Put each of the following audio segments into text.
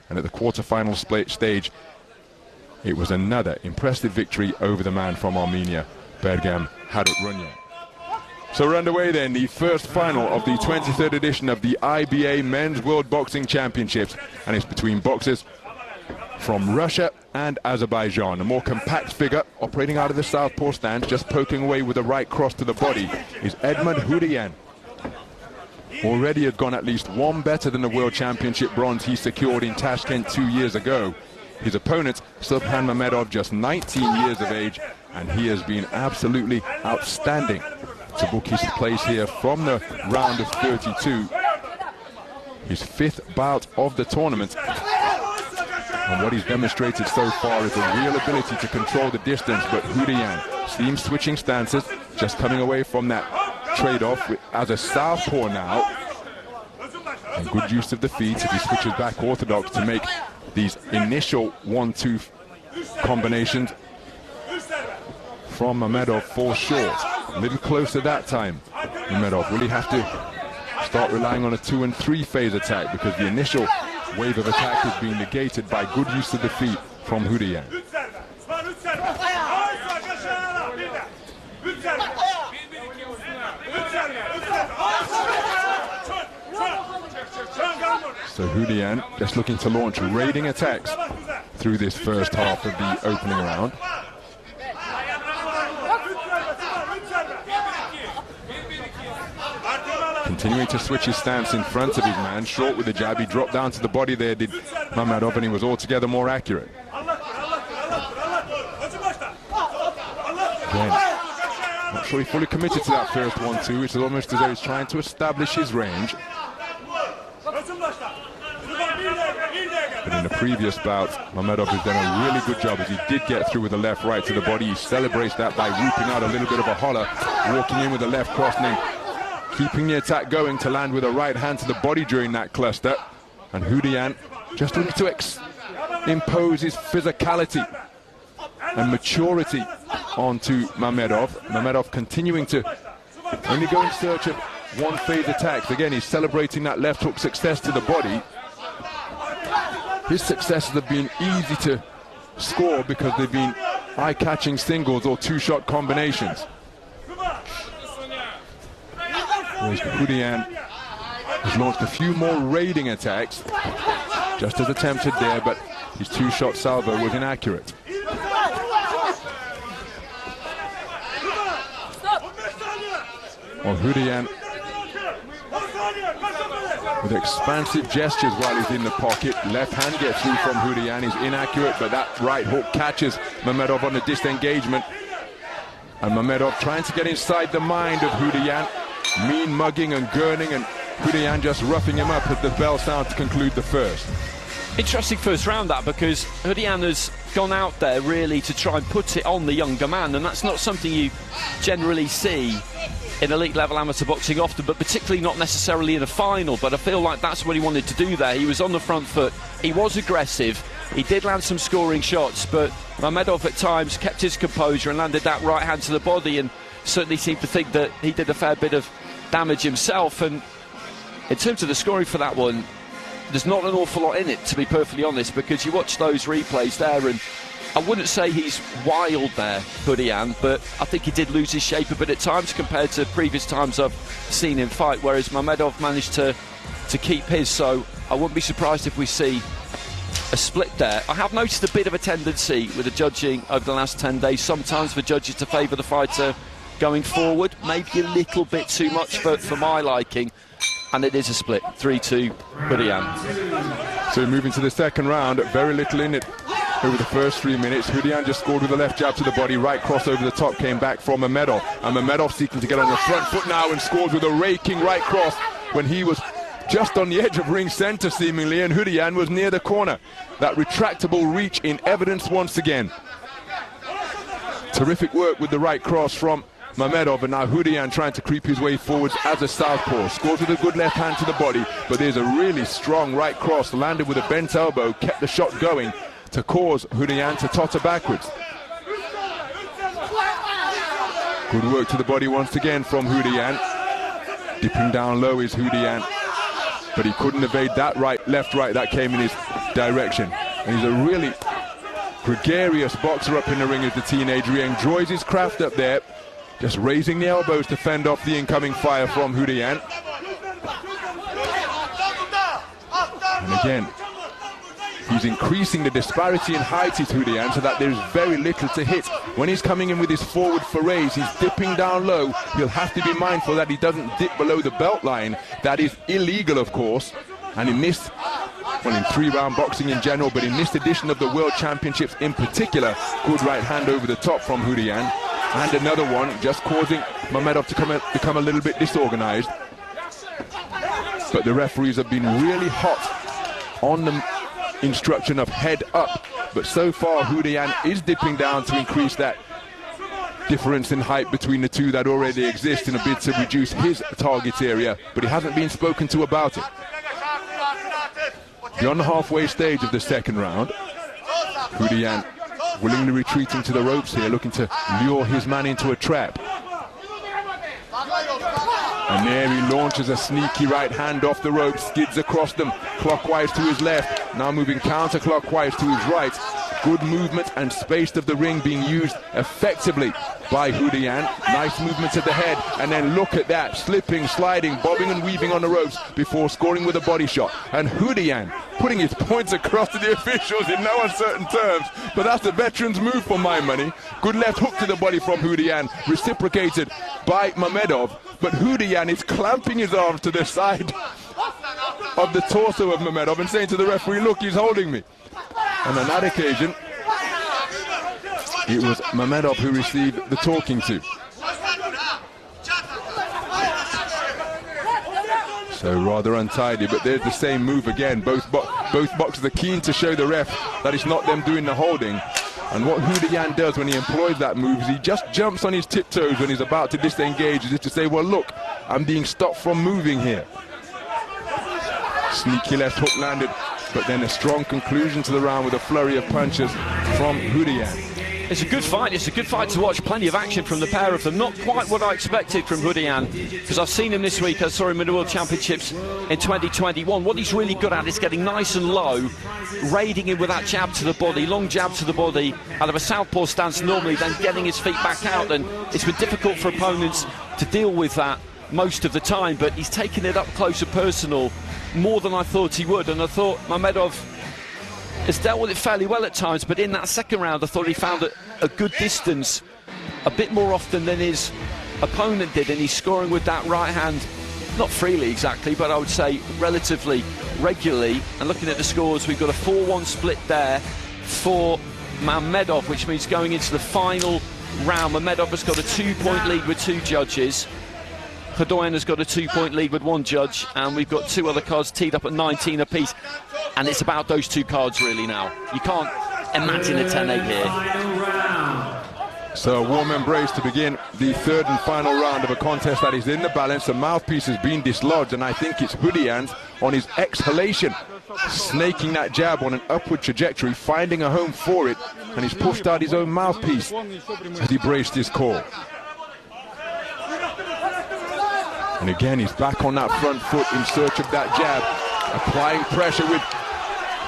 And at the quarter-final stage, it was another impressive victory over the man from Armenia, Bergam Harutyunyan. So we're underway then, the first final of the 23rd edition of the IBA Men's World Boxing Championships, and it's between boxers from Russia and Azerbaijan. A more compact figure operating out of the southpaw stance, just poking away with a right cross to the body, is Edmund Hudyan. Already had gone at least one better than the World Championship bronze he secured in Tashkent 2 years ago. His opponent, Subhan Mamedov, just 19 years of age, and he has been absolutely outstanding to book his place here from the round of 32. His 5th bout of the tournament. And what he's demonstrated so far is a real ability to control the distance, but Hudyan seems switching stances, just coming away from that trade-off as a southpaw now. And good use of the feet as he switches back orthodox to make these initial 1-2 combinations from Mamedov fall short. A little closer that time. Mamedov, will he have to start relying on a 2 and 3 phase attack, because the initial wave of attack is being negated by good use of the feet from Hudyan. So Hudyan just looking to launch raiding attacks through this first half of the opening round. Continuing to switch his stance in front of his man, short with the jab. He dropped down to the body there, did Mamedov, and he was altogether more accurate. Again, not sure he fully committed to that first 1-2. It's almost as though he's trying to establish his range. But in the previous bout, Mamedov has done a really good job, as he did get through with the left right to the body. He celebrates that by whooping out a little bit of a holler, walking in with the left cross, and keeping the attack going to land with a right hand to the body during that cluster. And Hudyan just looking to impose his physicality and maturity onto Mamedov. Mamedov continuing to only go in search of one phase attacks. Again, he's celebrating that left hook success to the body. His successes have been easy to score because they've been eye-catching singles or 2-shot combinations. Whereas Hudyan has launched a few more raiding attacks, just as attempted there, but his 2-shot salvo was inaccurate. Well, Hudyan with expansive gestures while he's in the pocket. Left hand gets through from Hudyan. He's inaccurate, but that right hook catches Mamedov on the disengagement. And Mamedov trying to get inside the mind of Hudyan. Mean mugging and gurning, and Hudyan just roughing him up as the bell sounds to conclude the first. Interesting first round, that, because Hudyan has gone out there really to try and put it on the younger man, and that's not something you generally see in elite level amateur boxing often, but particularly not necessarily in a final. But I feel like that's what he wanted to do there. He was on the front foot, he was aggressive, he did land some scoring shots, but Mamedov at times kept his composure and landed that right hand to the body, and certainly seemed to think that he did a fair bit of damage himself. And in terms of the scoring for that one, there's not an awful lot in it, to be perfectly honest, because you watch those replays there, and I wouldn't say he's wild there, Hudyan, but I think he did lose his shape a bit at times compared to previous times I've seen him fight, whereas Mamedov managed to keep his. So I wouldn't be surprised if we see a split there. I have noticed a bit of a tendency with the judging over the last 10 days, sometimes for judges to favour the fighter going forward, maybe a little bit too much for my liking, and it is a split, 3-2 Hudyan. So moving to the second round, very little in it over the first 3 minutes. Hudyan just scored with a left jab to the body, right cross over the top came back from Mamedov, and Mamedov seeking to get on the front foot now and scores with a raking right cross when he was just on the edge of ring centre seemingly, and Hudyan was near the corner. That retractable reach in evidence once again. Terrific work with the right cross from Mamedov, and now Hudyan trying to creep his way forwards as a southpaw. Scores with a good left hand to the body, but there's a really strong right cross, landed with a bent elbow, kept the shot going to cause Hudyan to totter backwards. Good work to the body once again from Hudyan. Dipping down low is Hudyan, but he couldn't evade that left right that came in his direction. And he's a really gregarious boxer up in the ring as the teenager. He enjoys his craft up there, just raising the elbows to fend off the incoming fire from Houdian. And again, he's increasing the disparity in height with Houdian so that there's very little to hit. When he's coming in with his forward forays, he's dipping down low. He'll have to be mindful that he doesn't dip below the belt line. That is illegal, of course. And he missed, well, in 3-round boxing in general, but in this edition of the World Championships in particular, good right hand over the top from Houdian. And another one just causing Mamedov to become a little bit disorganized. But the referees have been really hot on the instruction of head up, but so far Houdian is dipping down to increase that difference in height between the two that already exist in a bid to reduce his target area, but he hasn't been spoken to about it. Beyond the halfway stage of the second round, Houdian willingly retreating to the ropes here, looking to lure his man into a trap. And there he launches a sneaky right hand off the rope, skids across them, clockwise to his left, now moving counterclockwise to his right. Good movement and space of the ring being used effectively by Houdian. Nice movement to the head, and then look at that, slipping, sliding, bobbing and weaving on the ropes before scoring with a body shot. And Houdian putting his points across to the officials in no uncertain terms, but that's the veteran's move for my money. Good left hook to the body from Houdian, reciprocated by Mamedov, but Houdian is clamping his arms to the side of the torso of Mamedov and saying to the referee, look, he's holding me. And on that occasion, it was Mamedov who received the talking to. So rather untidy, but there's the same move again. Both boxers are keen to show the ref that it's not them doing the holding. And what Houdian does when he employs that move is he just jumps on his tiptoes when he's about to disengage, as if to say, well, look, I'm being stopped from moving here. Sneaky left hook landed, but then a strong conclusion to the round with a flurry of punches from Houdian. It's a good fight. It's a good fight to watch. Plenty of action from the pair of them. Not quite what I expected from Houdian, because I've seen him this week. I saw him in the World Championships in 2021. What he's really good at is getting nice and low, raiding him with that jab to the body, long jab to the body, out of a southpaw stance normally, then getting his feet back out. And it's been difficult for opponents to deal with that most of the time, but he's taken it up close and personal more than I thought he would. And I thought Mamedov has dealt with it fairly well at times, but in that second round I thought he found a good distance a bit more often than his opponent did, and he's scoring with that right hand, not freely exactly, but I would say relatively regularly. And looking at the scores, we've got a 4-1 split there for Mamedov, which means going into the final round, Mamedov has got a 2-point lead with 2 judges. Houdian has got a 2-point lead with 1 judge, and we've got 2 other cards teed up at 19 apiece. And it's about those 2 cards really now. You can't imagine a 10-8 here. So a warm embrace to begin the third and final round of a contest that is in the balance. The mouthpiece has been dislodged, and I think it's Houdian on his exhalation, snaking that jab on an upward trajectory, finding a home for it, and he's pushed out his own mouthpiece as he braced his call. And again, he's back on that front foot in search of that jab, applying pressure with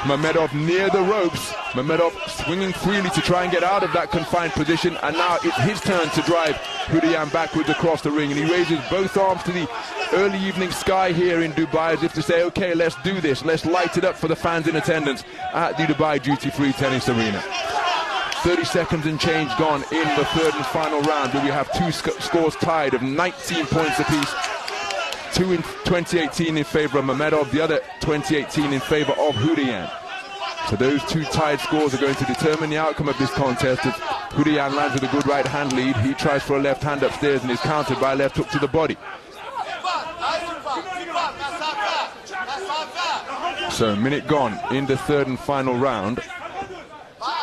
Mamedov near the ropes. Mamedov swinging freely to try and get out of that confined position, and now it's his turn to drive Houdian backwards across the ring, and he raises both arms to the early evening sky here in Dubai, as if to say, okay, let's do this, let's light it up for the fans in attendance at the Dubai duty-free tennis arena. 30 seconds and change gone in the third and final round, where we have 2 scores tied of 19 points apiece. 2 in 2018 in favour of Mamedov, the other 2018 in favour of Houdian. So those 2 tied scores are going to determine the outcome of this contest. As Houdian lands with a good right hand lead, he tries for a left hand upstairs and is countered by a left hook to the body. So a minute gone in the third and final round.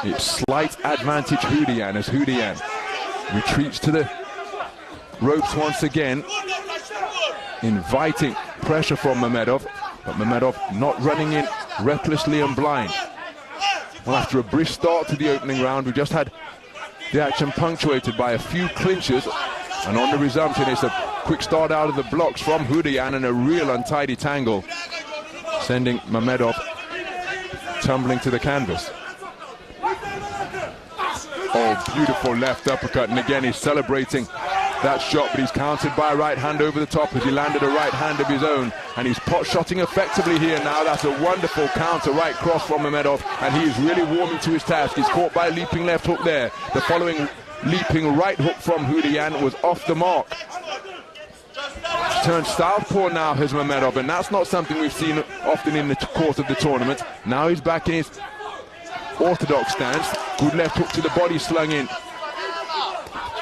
It's slight advantage Houdian, as Houdian retreats to the ropes once again, inviting pressure from Mamedov, but Mamedov not running in recklessly and blind. Well, after a brisk start to the opening round, we just had the action punctuated by a few clinches, and on the resumption it's a quick start out of the blocks from Houdian and a real untidy tangle, sending Mamedov tumbling to the canvas. Oh, beautiful left uppercut, and again he's celebrating that shot, but he's countered by a right hand over the top as he landed a right hand of his own, and he's pot-shotting effectively here now. That's a wonderful counter right cross from Mamedov, and he is really warming to his task. He's caught by a leaping left hook there. The following leaping right hook from Houdian was off the mark. Turned southpaw now has Mamedov, and that's not something we've seen often in the course of the tournament. Now he's back in his orthodox stance. Good left hook to the body slung in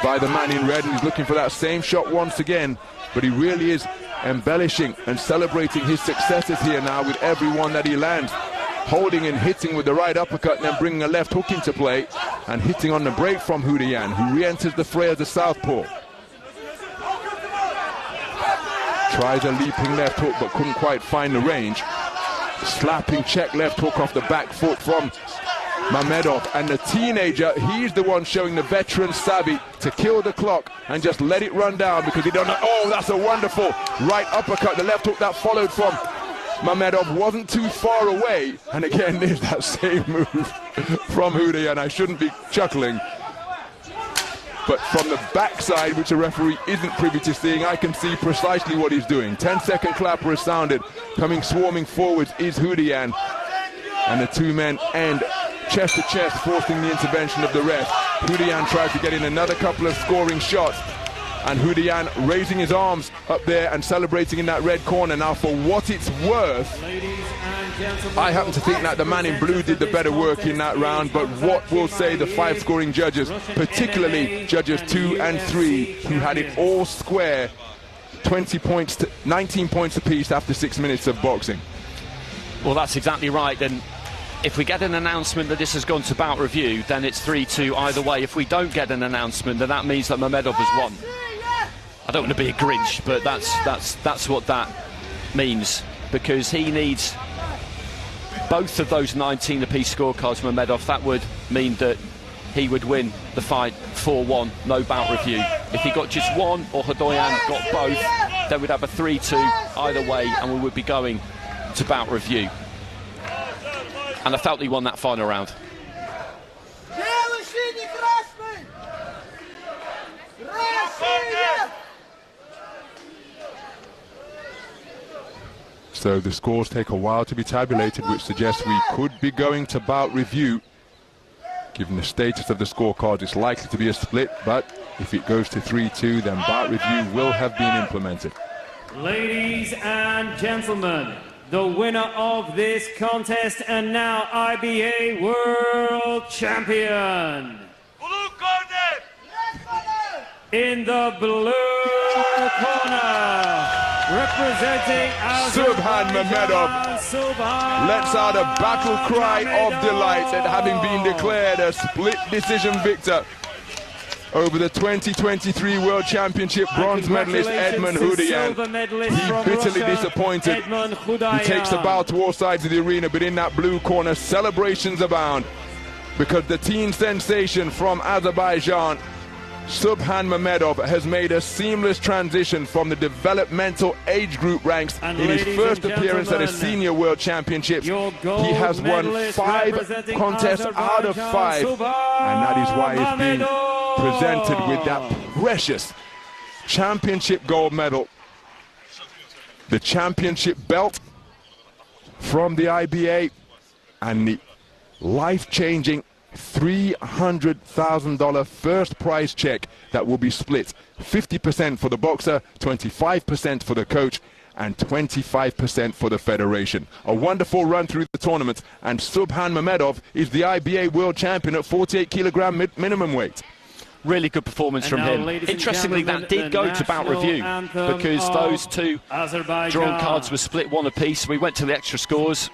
by the man in red, and he's looking for that same shot once again, but he really is embellishing and celebrating his successes here now with every one that he lands, holding and hitting with the right uppercut and then bringing a left hook into play and hitting on the break from Houdian, who re-enters the fray as a southpaw. Tries a leaping left hook but couldn't quite find the range. Slapping check left hook off the back foot from Mamedov, and the teenager, he's the one showing the veteran savvy to kill the clock and just let it run down, because he don't know. Oh, that's a wonderful right uppercut. The left hook that followed from Mamedov wasn't too far away, and again there's that same move from Houdian. I shouldn't be chuckling, but from the backside, which a referee isn't privy to seeing, I can see precisely what he's doing. 10-second clapper has sounded. Coming swarming forwards is Houdian, and the two men end chest to chest, forcing the intervention of the ref. Houdian tries to get in another couple of scoring shots, and Houdian raising his arms up there and celebrating in that red corner. Now, for what it's worth, I happen to think that the man in blue did the better work in that round, but what will say the five scoring judges, particularly judges 2 and 3, who had it all square, 20 points to 19 points apiece after 6 minutes of boxing. Well, that's exactly right. And if we get an announcement that this has gone to bout review, then it's 3-2 either way. If we don't get an announcement, then that means that Mamedov has won. I don't want to be a Grinch, but that's what that means, because he needs both of those 19 apiece scorecards, Mamedov. That would mean that he would win the fight 4-1, no bout review. If he got just one, or Houdian got both, then we'd have a 3-2 either way, and we would be going to bout review. And I felt he won that final round. So the scores take a while to be tabulated, which suggests we could be going to bout review. Given the status of the scorecard, it's likely to be a split, but if it goes to 3-2, then bout review will have been implemented. Ladies and gentlemen, the winner of this contest and now IBA World Champion, blue corner, in the blue corner, representing Subhan Mamedov lets out a battle cry of delight at having been declared a split decision victor over the 2023 World Championship bronze medalist Edmund Houdian. He bitterly disappointed. He takes the bow to all sides of the arena, but in that blue corner, celebrations abound, because the teen sensation from Azerbaijan, Subhan Mamedov, has made a seamless transition from the developmental age group ranks in his first appearance at a senior world championship. He has won 5 contests out of 5, and that is why he's been presented with that precious championship gold medal, the championship belt from the IBA, and the life-changing $300,000 first prize check that will be split 50% for the boxer, 25% for the coach, and 25% for the federation. A wonderful run through the tournament, and Subhan Mamedov is the IBA world champion at 48 kilogram minimum weight. Really good performance from him. Interestingly, that did go to bout review, because those two drawn cards were split 1 apiece. We went to the extra scores.